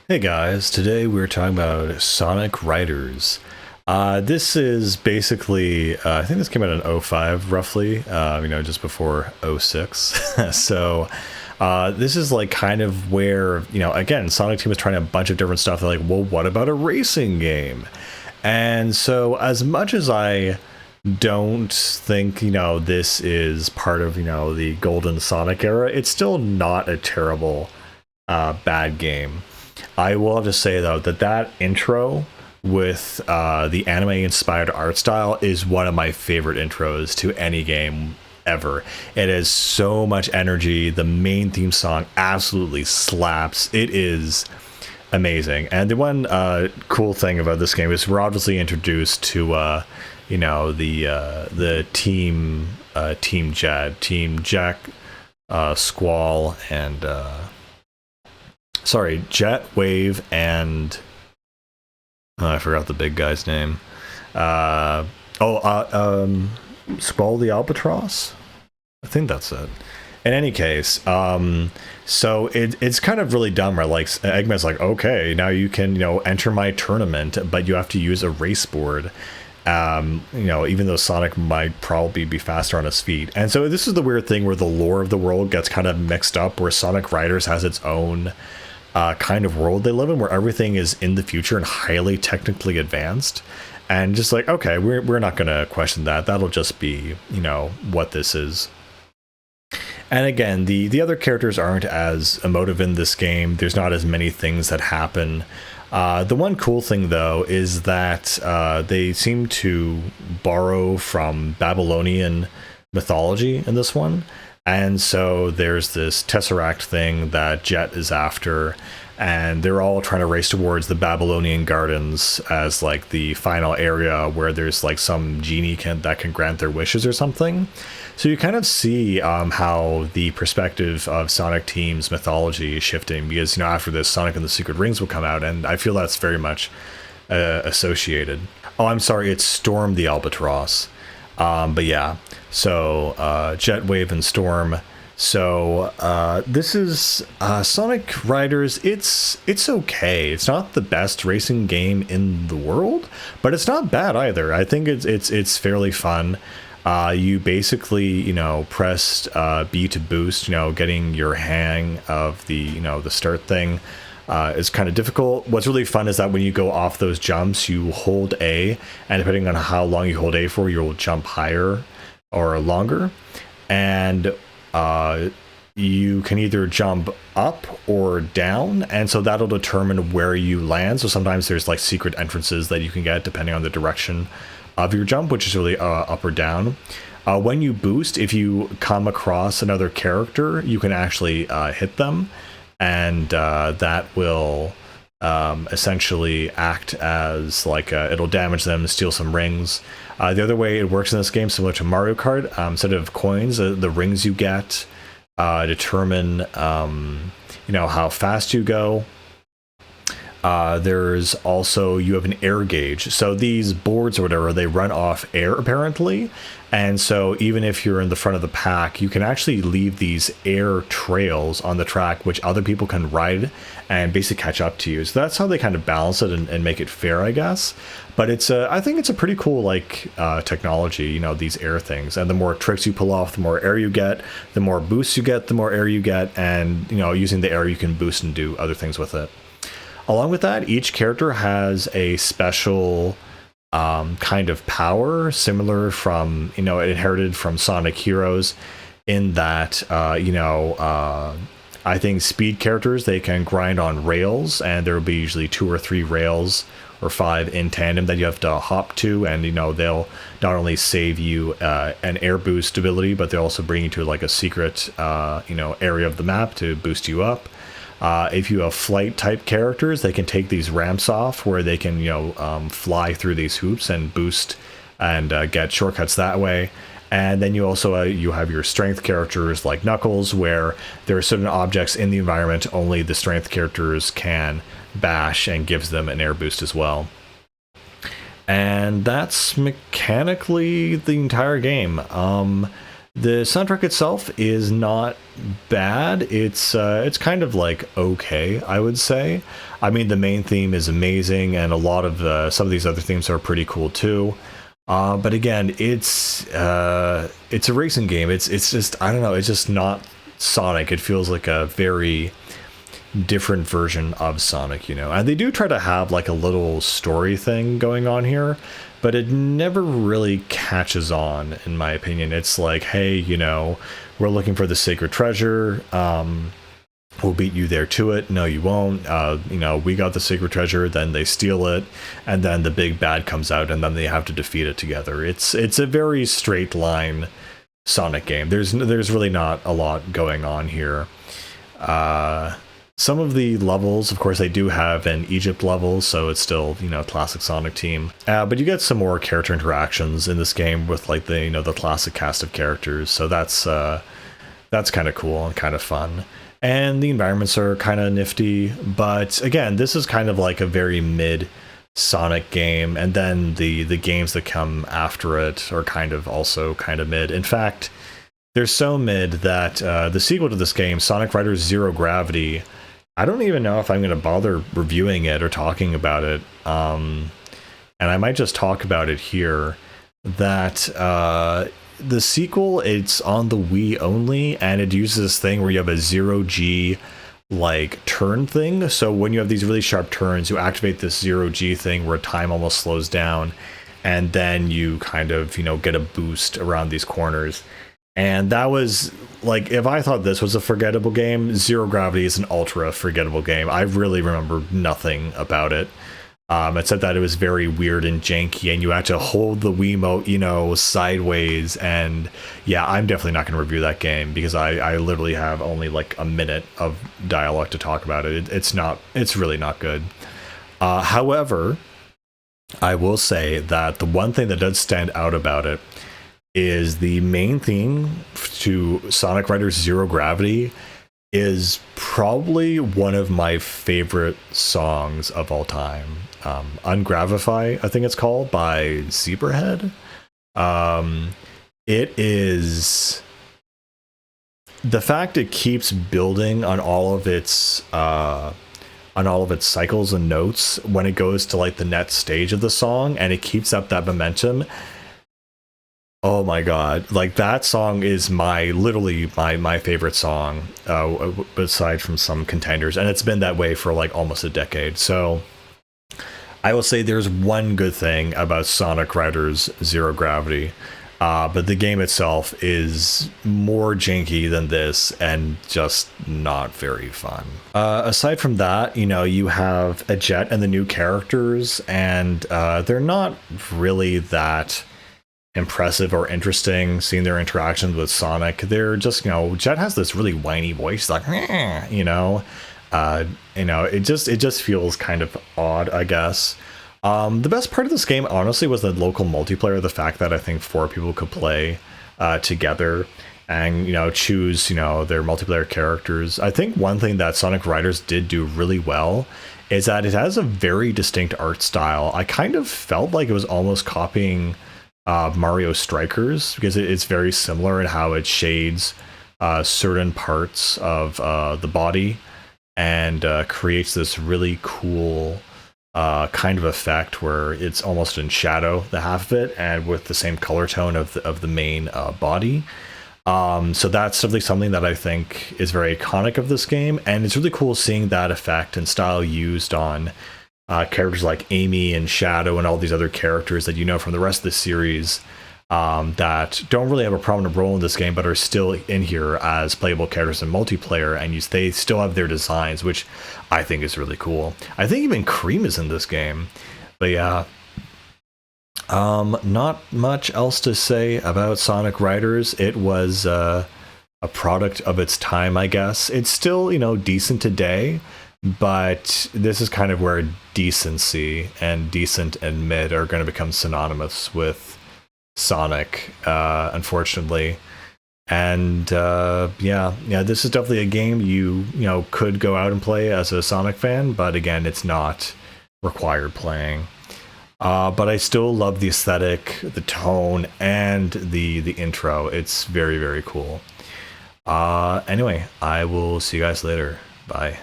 Hey guys, today we're talking about Sonic Riders. This is basically, I think this came out in '05 roughly, just before '06. So this is like kind of where, again, Sonic Team was trying a bunch of different stuff. They're like, well, what about a racing game? And so as much as I don't think, this is part of, the golden Sonic era, it's still not a terrible bad game. I will have to say though that intro with the anime inspired art style is one of my favorite intros to any game ever. It has so much energy. The main theme song absolutely slaps. It is amazing. And the one cool thing about this game is we're obviously introduced to the team Jet, Team Jack, Squall, and Jet, Wave, and I forgot the big guy's name. Squall the Albatross. I think that's it. In any case, so it's kind of really dumb. Where like Eggman's like, okay, now you can enter my tournament, but you have to use a race board. Even though Sonic might probably be faster on his feet. And so this is the weird thing where the lore of the world gets kind of mixed up, where Sonic Riders has its own kind of world they live in, where everything is in the future and highly technically advanced. And just like, okay, we're not going to question that. That'll just be, what this is. And again, the other characters aren't as emotive in this game. There's not as many things that happen. The one cool thing, though, is that they seem to borrow from Babylonian mythology in this one. And so there's this Tesseract thing that Jet is after, and they're all trying to race towards the Babylonian Gardens as like the final area where there's like some genie that can grant their wishes or something. So you kind of see how the perspective of Sonic Team's mythology is shifting, because after this, Sonic and the Secret Rings will come out, and I feel that's very much associated. Oh, I'm sorry, it's Storm the Albatross. But yeah, so Jet, Wave, and Storm. So this is Sonic Riders. It's okay. It's not the best racing game in the world, but it's not bad either. I think it's fairly fun. You basically press B to boost. Getting your hang of the start thing is kind of difficult. What's really fun is that when you go off those jumps, you hold A, and depending on how long you hold A for, you'll jump higher or longer. And you can either jump up or down, and so that'll determine where you land. So sometimes there's like secret entrances that you can get depending on the direction of your jump, which is really up or down. When you boost, if you come across another character, you can actually hit them, and that will essentially act as like it'll damage them, steal some rings. The other way it works in this game, similar to Mario Kart, instead of coins, the rings you get determine how fast you go. There's also, you have an air gauge. So these boards or whatever, they run off air apparently. And so even if you're in the front of the pack, you can actually leave these air trails on the track, which other people can ride and basically catch up to you. So that's how they kind of balance it and make it fair, I guess. But I think it's a pretty cool technology, these air things. And the more tricks you pull off, the more air you get, the more boosts you get, the more air you get. And, using the air, you can boost and do other things with it. Along with that, each character has a special kind of power, similar from, it inherited from Sonic Heroes, in that, I think speed characters, they can grind on rails, and there will be usually 2 or 3 rails or 5 in tandem that you have to hop to, and, they'll not only save you an air boost ability, but they'll also bring you to like a secret, area of the map to boost you up. If you have flight type characters, they can take these ramps off where they can, fly through these hoops and boost and get shortcuts that way. And then you also you have your strength characters like Knuckles, where there are certain objects in the environment only the strength characters can bash, and gives them an air boost as well. And that's mechanically the entire game. The soundtrack itself is not bad. It's kind of like okay, I would say. I mean, the main theme is amazing, and a lot of some of these other themes are pretty cool too. But again, it's a racing game. It's just, I don't know. It's just not Sonic. It feels like a very different version of Sonic, you know. And they do try to have like a little story thing going on here, but it never really catches on, in my opinion. It's like, hey, you know, we're looking for the sacred treasure. We'll beat you there to it. No, you won't. You know, we got the sacred treasure, then they steal it, and then the big bad comes out, and then they have to defeat it together. It's a very straight line Sonic game. There's really not a lot going on here. Some of the levels, of course, they do have an Egypt level, so it's still, you know, classic Sonic team. But you get some more character interactions in this game with like the, you know, the classic cast of characters. So that's kind of cool and kind of fun. And the environments are kind of nifty, but again, this is kind of like a very mid Sonic game, and then the games that come after it are kind of also kind of mid. In fact, they're so mid that the sequel to this game, Sonic Riders Zero Gravity, I don't even know if I'm going to bother reviewing it or talking about it. And I might just talk about it here. That the sequel, it's on the Wii only, and it uses this thing where you have a 0G like turn thing. So when you have these really sharp turns, you activate this 0G thing where time almost slows down, and then you kind of, you know, get a boost around these corners. And that was like, if I thought this was a forgettable game, Zero Gravity is an ultra forgettable game. I really remember nothing about it. Except that it was very weird and janky, and you had to hold the Wiimote, you know, sideways. And yeah, I'm definitely not going to review that game because I literally have only like a minute of dialogue to talk about it. It's really not good. However, I will say that the one thing that does stand out about it is the main theme to Sonic Riders Zero Gravity is probably one of my favorite songs of all time. Ungravify, I think it's called, by Zebrahead. It is the fact it keeps building on all of its cycles and notes when it goes to like the next stage of the song, and it keeps up that momentum. Oh my god, like that song is literally my favorite song, aside from some contenders, and it's been that way for like almost a decade. So I will say there's one good thing about Sonic Riders Zero Gravity, but the game itself is more janky than this and just not very fun. Aside from that, you know, you have a Jet and the new characters, and they're not really that impressive or interesting. Seeing their interactions with Sonic, they're just, you know, Jet has this really whiny voice, like, you know, it just feels kind of odd, I guess. The best part of this game, honestly, was the local multiplayer. The fact that I think 4 people could play together and, you know, choose, you know, their multiplayer characters. I think one thing that Sonic Riders did do really well is that it has a very distinct art style. I kind of felt like it was almost copying Mario Strikers, because it's very similar in how it shades certain parts of the body and creates this really cool kind of effect where it's almost in shadow, the half of it, and with the same color tone of the main body. So that's definitely something that I think is very iconic of this game, and it's really cool seeing that effect and style used on characters like Amy and Shadow and all these other characters that you know from the rest of the series, that don't really have a prominent role in this game but are still in here as playable characters in multiplayer, and they still have their designs, which I think is really cool. I think even Cream is in this game. But yeah, not much else to say about Sonic Riders. It was a product of its time, I guess. It's still, you know, decent today, but this is kind of where decency and decent and mid are going to become synonymous with Sonic, unfortunately. And yeah, this is definitely a game you know could go out and play as a Sonic fan, but again, it's not required playing. But I still love the aesthetic, the tone, and the intro. It's very, very cool. Anyway, I will see you guys later. Bye.